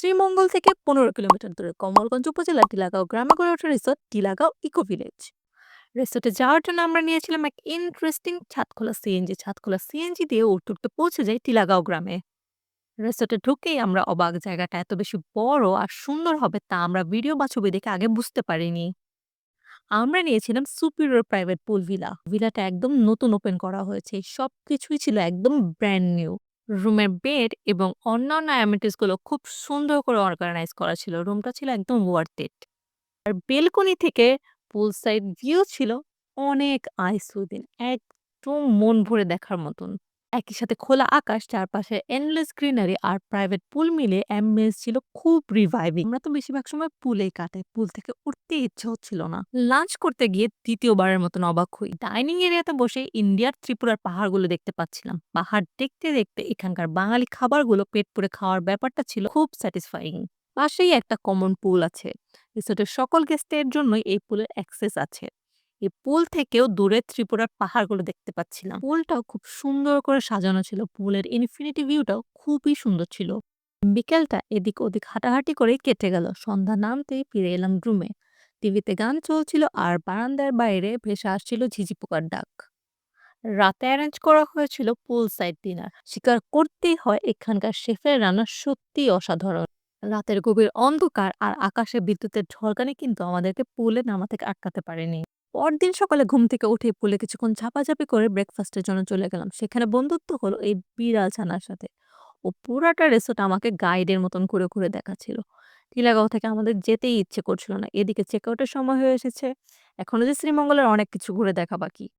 শ্রীমঙ্গল থেকে ১৫ কিলোমিটার দূরে কমলগঞ্জ উপজেলার টিলাগাঁও গ্রামে গড়ে ওঠা রিসোর্ট টিলাগাঁও ইকো ভিলেজ। রিসোর্টে যাওয়ার জন্য আমরা নিয়েছিলাম এক ইন্টারেস্টিং ছাদখোলা সিএনজি দিয়ে উঠতে উঠতে পৌঁছে যাই টিলাগাঁও গ্রামে। রিসোর্টে ঢুকেই আমরা অবাক, জায়গাটা এত বেশি বড় আর সুন্দর হবে তা আমরা ভিডিও বা ছবি দেখে আগে বুঝতে পারিনি। আমরা নিয়েছিলাম সুপিরিয়র প্রাইভেট পুল ভিলাটা একদম নতুন ওপেন করা হয়েছে, সবকিছুই ছিল একদম ব্র্যান্ড নিউ। রুমের বেড এবং অন্যান্য অ্যামেনিটিস গুলো খুব সুন্দর করে অর্গানাইজ করা ছিল, রুমটা ছিল একদম ওয়ার্থ ইট। আর বেলকনি থেকে পুল সাইড ভিউ ছিল অনেক আইসুদিন, একদম মন ভরে দেখার মতন। একই সাথে খোলা আকাশ, চারপাশে এন্ডলেস গ্রিনারি আর প্রাইভেট পুল মিলে অ্যাম্বিয়েন্স ছিল খুব রিভাইভিং। আমরা তো বেশিরভাগ সময় পুলেই কাটাই, পুল থেকে উঠতে ইচ্ছে হচ্ছিল না। লাঞ্চ করতে গিয়ে দ্বিতীয়বারের মতন অবাক হই, ডাইনিং এরিয়াতে বসে ইন্ডিয়ার ত্রিপুরার পাহাড়গুলো দেখতে পাচ্ছিলাম। পাহাড় দেখতে দেখতে এখানকার বাঙালি খাবারগুলো পেট পুরে খাওয়ার ব্যাপারটা ছিল খুব স্যাটিসফাইং। পাশেই একটা কমন পুল আছে, রিসোর্টের সকল গেস্টের জন্যই এই পুলের অ্যাক্সেস আছে। এই পুল থেকেও দূরে ত্রিপুরার পাহাড়গুলো দেখতে পাচ্ছিলাম। পুলটাও খুব সুন্দর করে সাজানো ছিল, পুলের ইনফিনিটি ভিউটাও খুবই সুন্দর ছিল। বিকেলটা এদিক ওদিক হাঁটাহাঁটি করেই কেটে গেল, সন্ধ্যা নামতেই ফিরে এলাম রুমে। টিভিতে গান চলছিল আর বারান্দার বাইরে ভেসে আসছিল ঝিঝি পোকার ডাক। রাতে অ্যারেঞ্জ করা হয়েছিল পুল সাইড ডিনার। স্বীকার করতেই হয় এখানকার শেফের রান্না সত্যিই অসাধারণ। রাতের গভীর অন্ধকার আর আকাশে বিদ্যুতের ঝলকানি কিন্তু আমাদেরকে পুলে নামা থেকে আটকাতে পারেনি। পরদিন সকালে ঘুম থেকে উঠে পুলে কিছুক্ষণ ঝাপাঝাপি করে ব্রেকফাস্টের জন্য চলে গেলাম। সেখানে বন্ধুত্ব হলো এই বিড়াল ছানার সাথে। ও পুরাটা রিসোর্ট আমাকে গাইডের মতন ঘুরে ঘুরে দেখাচ্ছিল। টিলাগাঁও থেকে আমাদের যেতেই ইচ্ছে করছিল না, এদিকে চেক আউটের সময় হয়ে এসেছে। এখনো যে শ্রীমঙ্গলের অনেক কিছু ঘুরে দেখা বাকি।